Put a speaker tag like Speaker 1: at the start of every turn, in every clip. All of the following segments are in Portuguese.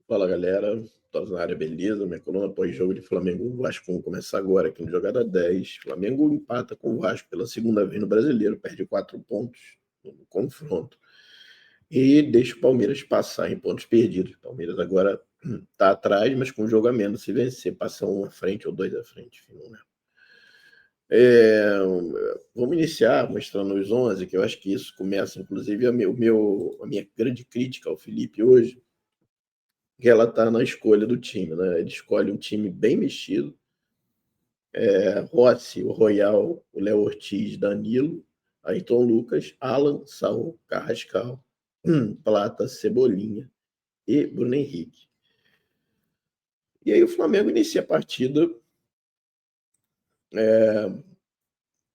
Speaker 1: Fala galera, tô na área, beleza? Minha coluna pós-jogo de Flamengo e Vasco começa agora aqui no Jogada 10. Flamengo empata com o Vasco pela segunda vez no Brasileiro, perde 4 pontos no confronto e deixa o Palmeiras passar em pontos perdidos. O Palmeiras agora tá atrás, mas com um jogo a menos. Se vencer, passa um à frente ou dois à frente. Enfim, não é. Vamos iniciar mostrando os 11, que eu acho que isso começa, inclusive, a minha grande crítica ao Felipe hoje, que ela está na escolha do time, né? Ele escolhe um time bem mexido. Rossi, o Royal, o Léo Ortiz, Danilo, Ayrton Lucas, Alan, Saul, Carrascal, Plata, Cebolinha e Bruno Henrique. E aí o Flamengo inicia a partida,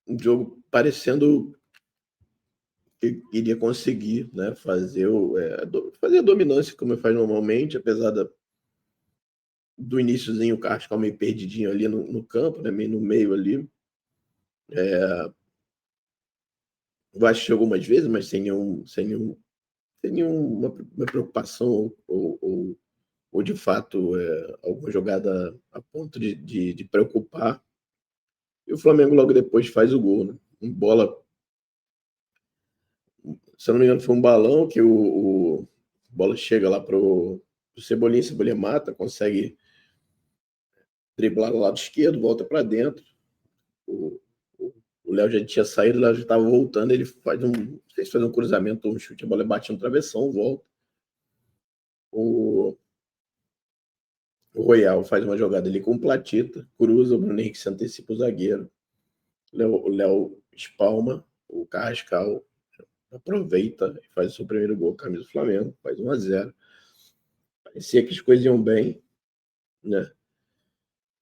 Speaker 1: um jogo parecendo que iria conseguir, né, fazer a dominância como faz normalmente, apesar do iníciozinho o Carrascal meio perdidinho ali no campo, né, meio no meio ali. O Vasco chegou algumas vezes, mas sem nenhuma preocupação ou de fato alguma jogada a ponto de preocupar. E o Flamengo logo depois faz o gol, né? Bola, se eu não me engano, foi um balão que o bola chega lá pro Cebolinha, Cebolinha mata, consegue driblar do lado esquerdo, volta para dentro. O, o Léo já tinha saído, o Léo já estava voltando, ele faz não sei se faz um cruzamento ou um chute, a bola bate no travessão, volta. O Royal faz uma jogada ali com o Platita, cruza, o Bruno Henrique se antecipa o zagueiro. O Léo espalma, o Carrascal aproveita e faz o seu primeiro gol, camisa do Flamengo, faz 1-0. Parecia que as coisas iam bem, né?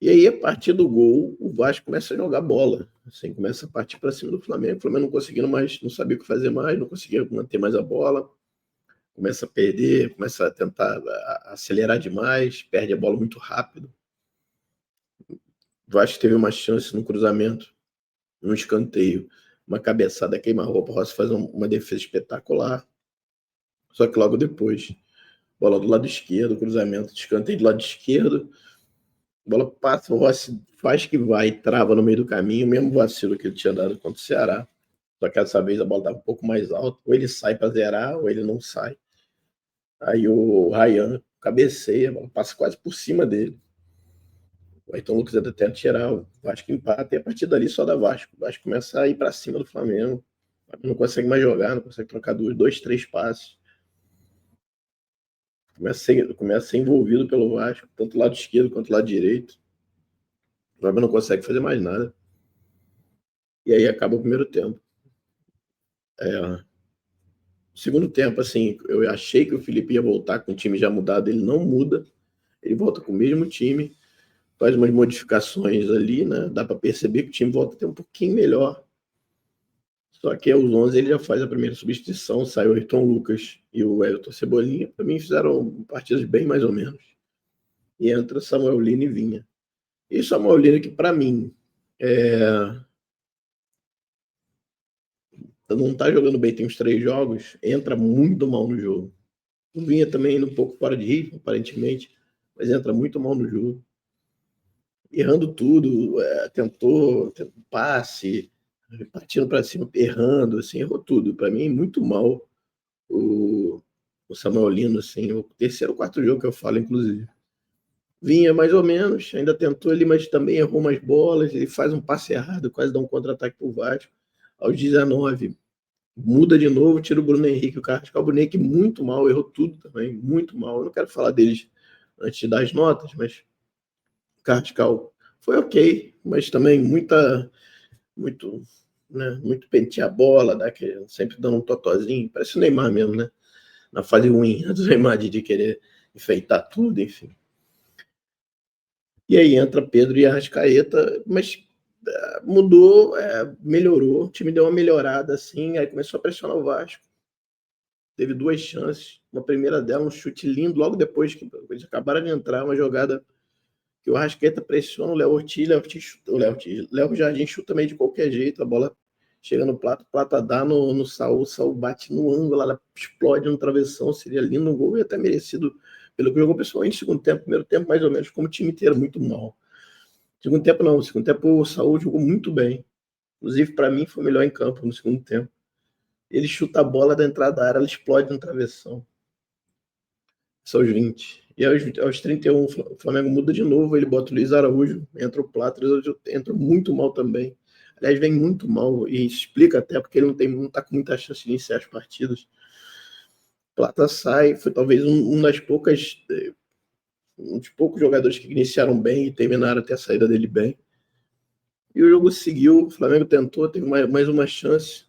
Speaker 1: E aí, a partir do gol, o Vasco começa a jogar bola. Assim, começa a partir para cima do Flamengo. O Flamengo não conseguindo mais, não sabia o que fazer mais, não conseguia manter mais a bola. Começa a perder, começa a tentar acelerar demais, perde a bola muito rápido. O Vasco teve uma chance no cruzamento, um escanteio, uma cabeçada queima-roupa, o Rossi faz uma defesa espetacular. Só que logo depois, bola do lado esquerdo, cruzamento de escanteio do lado esquerdo, bola passa, o Rossi faz que vai, trava no meio do caminho, mesmo vacilo que ele tinha dado contra o Ceará. Só que dessa vez a bola estava um pouco mais alta, ou ele sai para zerar, ou ele não sai. Aí o Ryan cabeceia, a bola passa quase por cima dele. O Ayrton Lucas ainda tenta tirar, o Vasco empata, e a partir dali só dá Vasco. O Vasco começa a ir para cima do Flamengo, não consegue mais jogar, não consegue trocar dois, três passes. Começa a ser envolvido pelo Vasco, tanto do lado esquerdo quanto do lado direito. O Flamengo não consegue fazer mais nada. E aí acaba o primeiro tempo. Segundo tempo, assim, eu achei que o Felipe ia voltar com o time já mudado, ele não muda, ele volta com o mesmo time, faz umas modificações ali, né? Dá para perceber que o time volta a ter um pouquinho melhor. Só que aos 11 ele já faz a primeira substituição, sai o Ayrton Lucas e o Everton Cebolinha. Para mim fizeram partidas bem mais ou menos. E entra Samuel Lino e Vinha. E Samuel Lino que para mim não está jogando bem, tem uns 3 jogos, entra muito mal no jogo. O Vinha também indo um pouco fora de ritmo, aparentemente, mas entra muito mal no jogo. Errando tudo, tentou passe, partindo para cima, errando, assim, errou tudo. Para mim, muito mal o Samuel Lino, assim, o terceiro ou quarto jogo que eu falo, inclusive. Vinha mais ou menos, ainda tentou ali, mas também errou umas bolas, ele faz um passe errado, quase dá um contra-ataque pro Vasco. Aos 19, muda de novo, tira o Bruno Henrique, o Carrascal. O Bruno Henrique muito mal, errou tudo também, muito mal. Eu não quero falar deles antes de dar as notas, mas o Carrascal foi ok, mas também muito, né, muito pentear a bola, sempre dando um totozinho, parece o Neymar mesmo, né? Na fase ruim do Neymar de querer enfeitar tudo, enfim. E aí entra Pedro e Arrascaeta, mas mudou, melhorou, o time deu uma melhorada assim, aí começou a pressionar o Vasco. Teve 2 chances, uma primeira dela, um chute lindo, logo depois que eles acabaram de entrar, uma jogada que o Arrascaeta pressiona o Léo Ortiz, Léo Jardim chuta meio de qualquer jeito, a bola chega no Plata, o Plata dá no Saul, o Saul bate no ângulo, ela explode no travessão, seria lindo um gol e até merecido pelo que jogou, principalmente no segundo tempo. Primeiro tempo, mais ou menos, como o time inteiro, muito mal. Segundo tempo, não. Segundo tempo, o Saul jogou muito bem. Inclusive, para mim, foi o melhor em campo no segundo tempo. Ele chuta a bola da entrada da área, ela explode no travessão. São os 20. E aos 31, o Flamengo muda de novo, ele bota o Luiz Araújo, entra o Plata, o Luiz Araújo entra muito mal também. Aliás, vem muito mal, e explica até porque ele não tá com muita chance de iniciar as partidas. Plata sai, foi talvez um dos poucos jogadores que iniciaram bem e terminaram até a saída dele bem. E o jogo seguiu, o Flamengo tentou, teve mais uma chance.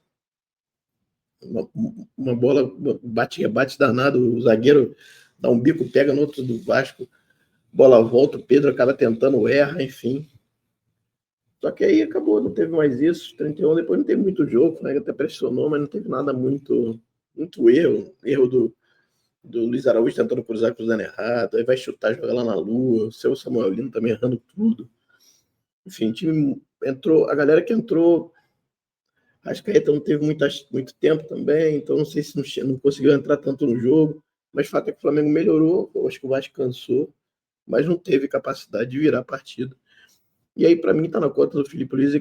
Speaker 1: Uma bola bate danado, o zagueiro dá um bico, pega no outro do Vasco, bola volta, o Pedro acaba tentando, erra, enfim. Só que aí acabou, não teve mais isso. 31, depois não teve muito jogo, o Flamengo até pressionou, mas não teve nada muito erro do Luiz Araújo tentando cruzando errado, aí vai chutar, joga lá na lua, o seu Samuel Lino também errando tudo. Enfim, o time entrou, a galera que entrou, Arrascaeta não teve muito tempo também, então não sei se não conseguiu entrar tanto no jogo, mas o fato é que o Flamengo melhorou, eu acho que o Vasco cansou, mas não teve capacidade de virar a partida. E aí, para mim, está na conta do Felipe Luiz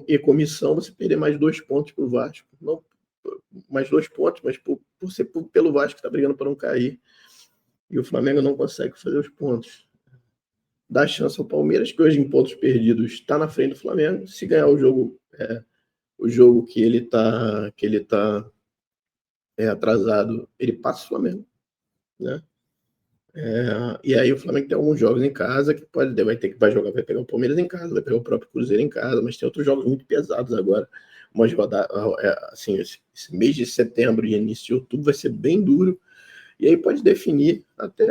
Speaker 1: e comissão você perder mais 2 pontos para o Vasco. Não mais 2 pontos, mas pelo Vasco que está brigando para não cair. E o Flamengo não consegue fazer os pontos. Dá chance ao Palmeiras, que hoje em pontos perdidos está na frente do Flamengo. Se ganhar o jogo que ele está atrasado, ele passa o Flamengo, né? E aí o Flamengo tem alguns jogos em casa que vai pegar o Palmeiras em casa, vai pegar o próprio Cruzeiro em casa, mas tem outros jogos muito pesados agora. Assim, esse mês de setembro e início de outubro vai ser bem duro, e aí pode definir até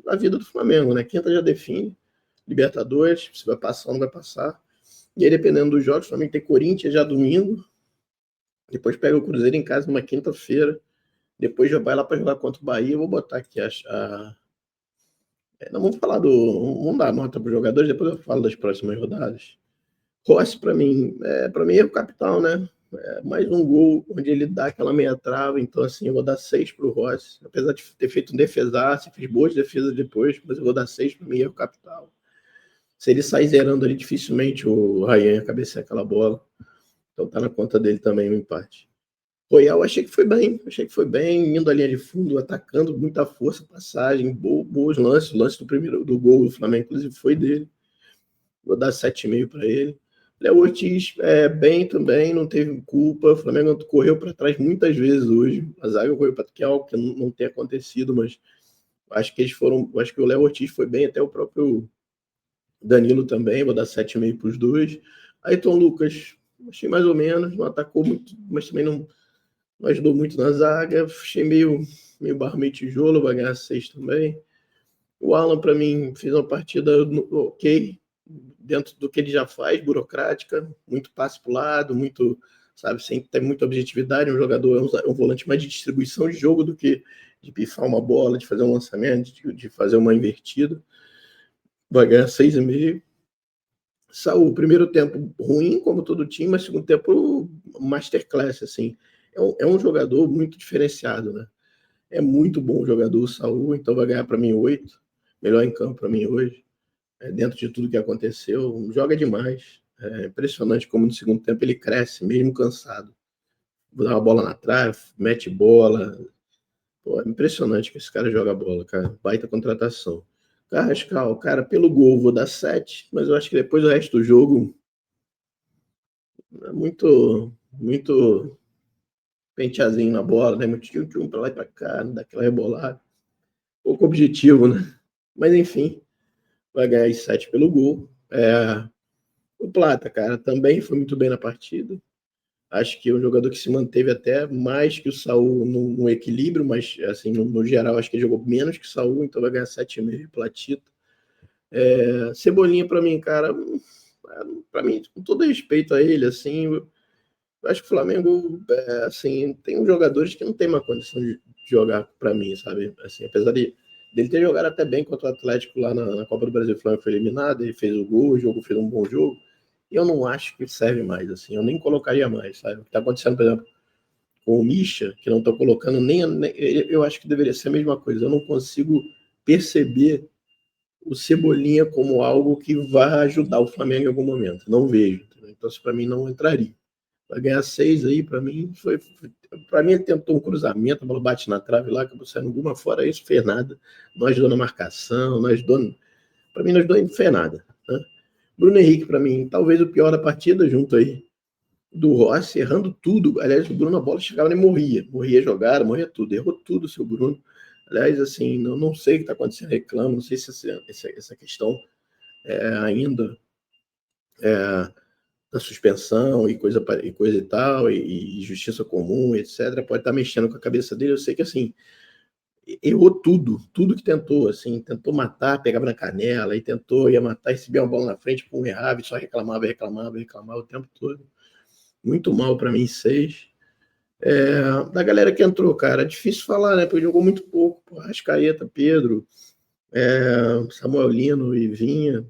Speaker 1: a vida do Flamengo, né? Quinta já define, Libertadores, se vai passar ou não vai passar. E aí, dependendo dos jogos, o Flamengo tem Corinthians já domingo, depois pega o Cruzeiro em casa numa quinta-feira, depois já vai lá para jogar contra o Bahia. Eu vou botar aqui não vamos falar vamos dar nota para os jogadores, depois eu falo das próximas rodadas. Rossi, para mim, é o capital, né? Mais um gol onde ele dá aquela meia trava, então assim, eu vou dar 6 para o Rossi. Apesar de ter feito um defesaço, fez boas defesas depois, mas eu vou dar 6 para mim, é o capital. Se ele sair zerando ali, dificilmente o Ryan ia cabecear aquela bola. Então tá na conta dele também o empate. Royal, achei que foi bem, indo à linha de fundo, atacando, muita força, passagem, bons lances. O lance do gol do Flamengo, inclusive, foi dele. Vou dar 7,5 para ele. Léo Ortiz, bem também, não teve culpa. O Flamengo correu para trás muitas vezes hoje. A zaga correu para que é algo que não tem acontecido, mas acho que acho que o Léo Ortiz foi bem, até o próprio Danilo também. Vou dar 7,5 para os dois. Ayrton Lucas, achei mais ou menos, não atacou muito, mas também não ajudou muito na zaga. Achei meio barro, meio tijolo, vai ganhar 6 também. O Alan, para mim, fez uma partida ok, dentro do que ele já faz, burocrática, muito passe para o lado, muito, sabe, sem ter muita objetividade. Um jogador é um volante mais de distribuição de jogo do que de pifar uma bola, de fazer um lançamento, de fazer uma invertida. Vai ganhar 6,5. Saúl, primeiro tempo ruim, como todo time, mas segundo tempo masterclass, assim. É um jogador muito diferenciado, né? É muito bom jogador o Saúl, então vai ganhar para mim 8. Melhor em campo para mim hoje. Dentro de tudo que aconteceu, joga demais. É impressionante como no segundo tempo ele cresce, mesmo cansado. Dá uma bola na trave, mete bola. Pô, é impressionante que esse cara joga bola, cara. Baita contratação. Carrascal, cara, pelo gol vou dar 7, mas eu acho que depois o resto do jogo é muito penteazinho na bola, né? Muito tchum pra lá e pra cá, não dá aquela rebolada. Pouco objetivo, né? Mas enfim, vai ganhar as 7 pelo gol. O Plata, cara, também foi muito bem na partida. Acho que é um jogador que se manteve até mais que o Saúl no equilíbrio, mas assim, no geral, acho que ele jogou menos que o Saúl, então vai ganhar 7,5 Platita. Cebolinha, para mim, cara, para mim, com todo respeito a ele, assim, eu acho que o Flamengo, assim, tem uns jogadores que não tem uma condição de jogar para mim, sabe? Assim, apesar dele ter jogado até bem contra o Atlético lá na Copa do Brasil, o Flamengo foi eliminado, ele fez o gol, fez um bom jogo. eu não acho que serve mais, assim, eu nem colocaria mais, sabe? O que está acontecendo, por exemplo, com o Misha, que não estão colocando eu acho que deveria ser a mesma coisa. Eu não consigo perceber o Cebolinha como algo que vai ajudar o Flamengo em algum momento. Não vejo. Então, isso para mim não entraria. Vai ganhar 6 aí, para mim, foi. Para mim, ele tentou um cruzamento, a bola bate na trave lá, acabou saindo alguma, fora isso, fez nada. Não ajudou na marcação, não ajudou. Para mim, nós dois não fez nada. Né? Bruno Henrique, para mim, talvez o pior da partida, junto aí do Rossi, errando tudo. Aliás, o Bruno, a bola chegava e morria. Morria jogada, morria tudo. Errou tudo o seu Bruno. Aliás, assim, não sei o que está acontecendo, reclamo, não sei se essa questão ainda da suspensão e coisa e tal, e justiça comum, etc., pode estar mexendo com a cabeça dele. Eu sei que, assim, errou tudo que tentou, assim, tentou matar, pegava na canela, e tentou, ia matar, recebia uma bola na frente, pum, errava, e só reclamava o tempo todo. Muito mal para mim, 6. Da galera que entrou, cara, é difícil falar, né, porque jogou muito pouco, pô, Arrascaeta, Pedro, Samuel Lino e Vinha,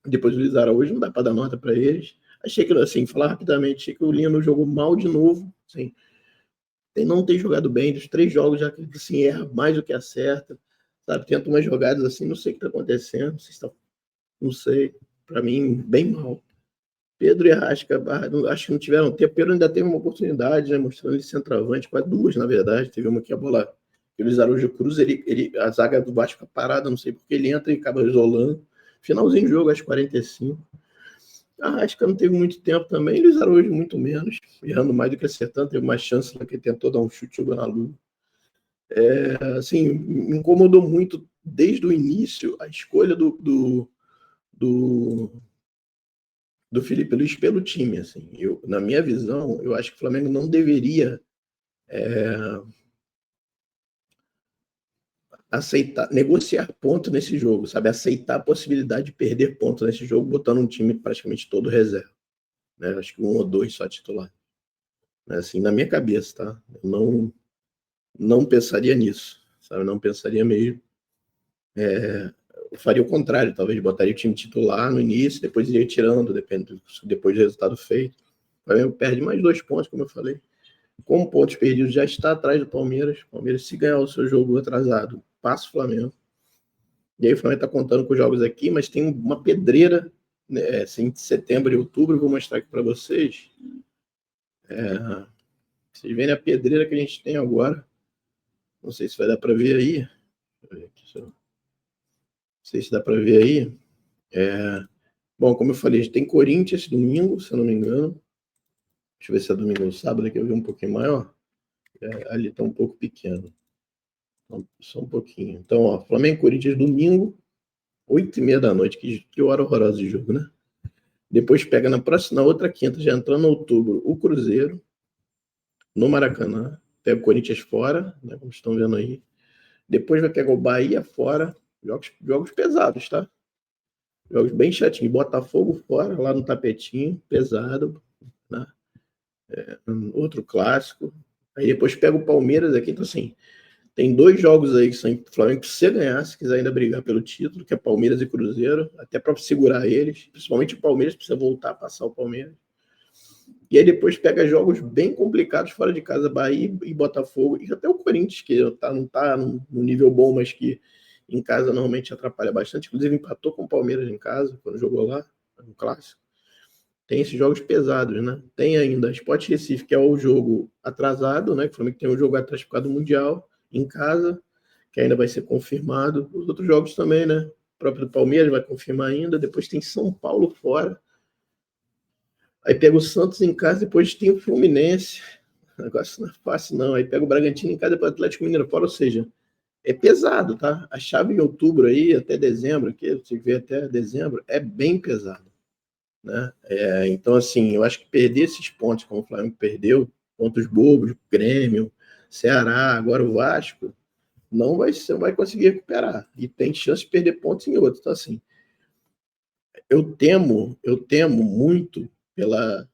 Speaker 1: depois o Luiz Araújo, não dá para dar nota para eles. Achei que, assim, falar rapidamente, achei que o Lino jogou mal de novo, assim, não tem jogado bem, dos 3 jogos já assim, erra mais do que acerta, sabe? Tenta umas jogadas assim, não sei o que está acontecendo, não sei, para mim, bem mal. Pedro e Arrasca, acho que não tiveram tempo. Pedro ainda teve uma oportunidade, né, mostrando ele centroavante, quase 2, na verdade. Teve uma que a bola, o Luiz Araújo cruza, a zaga do Vasco fica parada, não sei porque ele entra e acaba isolando. Finalzinho do jogo, acho 45. Arrasca não teve muito tempo também, Luiz Araújo muito menos, errando mais do que acertando, teve uma chance que ele tentou dar um chute, jogou na lua. Assim, me incomodou muito desde o início a escolha do Felipe Luiz pelo time. Assim. Na minha visão, eu acho que o Flamengo não deveria aceitar, negociar ponto nesse jogo, sabe? Aceitar a possibilidade de perder ponto nesse jogo, botando um time praticamente todo reserva. Né? Acho que 1 ou 2 só titular. Assim, na minha cabeça, tá? Eu não pensaria nisso, sabe? Não pensaria mesmo. Eu faria o contrário, talvez botaria o time titular no início, depois iria tirando, depois do resultado feito. O Flamengo perde mais 2 pontos, como eu falei. Com pontos perdidos, já está atrás do Palmeiras. O Palmeiras, se ganhar o seu jogo atrasado, passa o Flamengo. E aí o Flamengo está contando com os jogos aqui, mas tem uma pedreira, né, assim, de setembro e outubro, eu vou mostrar aqui para vocês. Vocês verem a pedreira que a gente tem agora. Não sei se vai dar para ver aí. Não sei se dá para ver aí. Bom, como eu falei, a gente tem Corinthians domingo, se eu não me engano. Deixa eu ver se é domingo ou sábado, aqui eu vi um pouquinho maior. Ali está um pouco pequeno. Então, só um pouquinho. Então, ó, Flamengo e Corinthians domingo, 8h30 da noite. Que hora horrorosa de jogo, né? Depois pega na outra quinta, já entrando em outubro, o Cruzeiro, no Maracanã. Pega o Corinthians fora, né, como estão vendo aí. Depois vai pegar o Bahia fora. Jogos pesados, tá? Jogos bem chatinhos. Botafogo fora, lá no tapetinho, pesado. Né? Outro clássico. Aí depois pega o Palmeiras aqui. Então, assim, tem 2 jogos aí que são o Flamengo precisa ganhar, se quiser ainda brigar pelo título, que é Palmeiras e Cruzeiro, até para segurar eles. Principalmente o Palmeiras precisa voltar a passar o Palmeiras. E aí depois pega jogos bem complicados fora de casa, Bahia e Botafogo, e até o Corinthians, que não está no nível bom, mas que em casa normalmente atrapalha bastante. Inclusive empatou com o Palmeiras em casa, quando jogou lá, no clássico. Tem esses jogos pesados, né? Tem ainda Sport Recife, que é o jogo atrasado, né? Que o Flamengo tem um jogo atrás por causa do Mundial, em casa, que ainda vai ser confirmado. Os outros jogos também, né? O próprio Palmeiras vai confirmar ainda. Depois tem São Paulo fora. Aí pega o Santos em casa, depois tem o Fluminense. O negócio não é fácil, não. Aí pega o Bragantino em casa, depois o Atlético Mineiro fora. Ou seja, é pesado, tá? A chave em outubro aí, até dezembro, aqui, você vê até dezembro, é bem pesado. Né? Então, assim, eu acho que perder esses pontos, como o Flamengo perdeu, pontos bobos, Grêmio, Ceará, agora o Vasco, não vai conseguir recuperar. E tem chance de perder pontos em outros. Então, assim, eu temo muito pela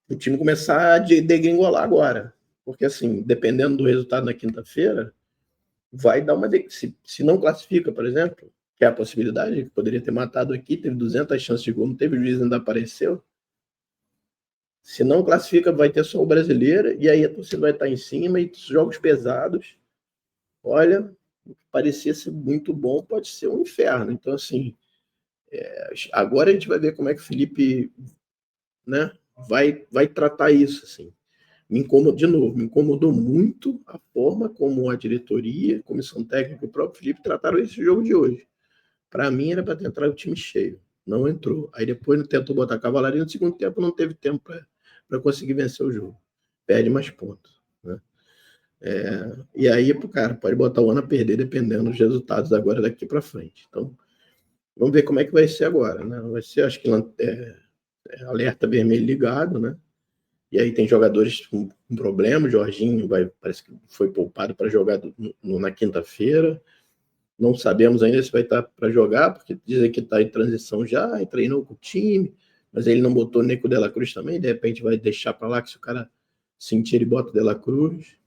Speaker 1: o time começar a degringolar agora. Porque, assim, dependendo do resultado na quinta-feira, vai dar uma. Se não classifica, por exemplo, Que é a possibilidade, que poderia ter matado aqui, teve 200 chances de gol, não teve, o juiz ainda apareceu. Se não classifica, vai ter só o brasileiro, e aí a torcida vai estar em cima, e jogos pesados, olha, parecia ser muito bom, pode ser um inferno. Então, assim, agora a gente vai ver como é que o Felipe, né, vai tratar isso, assim. Me incomodou muito a forma como a diretoria, a comissão técnica e o próprio Felipe trataram esse jogo de hoje. Para mim, era para ter entrado o time cheio. Não entrou. Aí depois tentou botar a cavalaria. No segundo tempo, não teve tempo para conseguir vencer o jogo. Perde mais pontos. Né? E aí, cara, pode botar o ano a perder, dependendo dos resultados agora daqui para frente. Então, vamos ver como é que vai ser agora. Né? Vai ser, acho que, alerta vermelho ligado, né? E aí tem jogadores com problema. O Jorginho parece que foi poupado para jogar na quinta-feira. Não sabemos ainda se vai estar para jogar, porque dizem que está em transição já, e treinou com o time, mas ele não botou nem com o De La Cruz também, de repente vai deixar para lá, que se o cara sentir, ele bota o De La Cruz.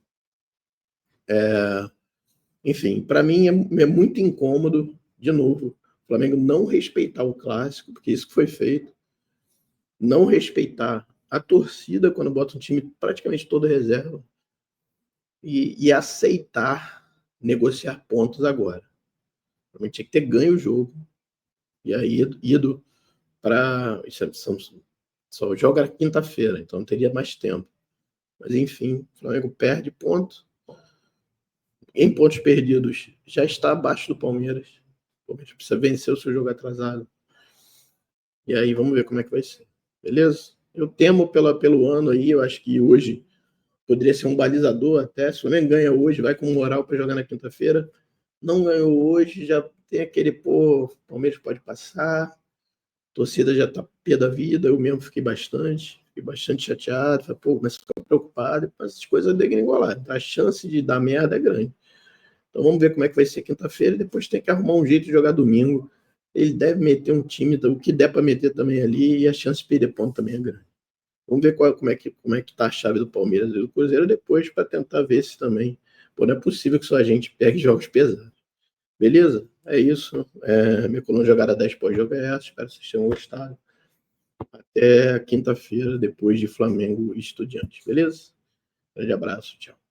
Speaker 1: Enfim, para mim é muito incômodo, de novo, o Flamengo não respeitar o clássico, porque isso que foi feito, não respeitar a torcida quando bota um time praticamente todo reserva, e aceitar negociar pontos agora. Realmente tinha que ter ganho o jogo, e aí ido para. Só joga quinta-feira, então não teria mais tempo. Mas enfim, o Flamengo perde ponto. Em pontos perdidos, já está abaixo do Palmeiras. O Palmeiras precisa vencer o seu jogo atrasado. E aí vamos ver como é que vai ser. Beleza? Eu temo pelo ano aí, eu acho que hoje poderia ser um balizador até. Se o Flamengo ganha hoje, vai com moral para jogar na quinta-feira. Não ganhou hoje, já tem aquele, o Palmeiras pode passar. A torcida já está pé da vida, eu mesmo fiquei bastante chateado, falei, mas ficar preocupado, essas coisas degringolar. A chance de dar merda é grande. Então vamos ver como é que vai ser quinta-feira, depois tem que arrumar um jeito de jogar domingo. Ele deve meter um time, o que der para meter também ali, e a chance de perder ponto também é grande. Vamos ver como é que tá a chave do Palmeiras e do Cruzeiro depois, para tentar ver se também, não é possível que só a gente pegue jogos pesados. Beleza? É isso. Minha coluna jogada 10 pós-jogo é essa. Espero que vocês tenham gostado. Até quinta-feira, depois de Flamengo e Estudiantes. Beleza? Grande abraço. Tchau.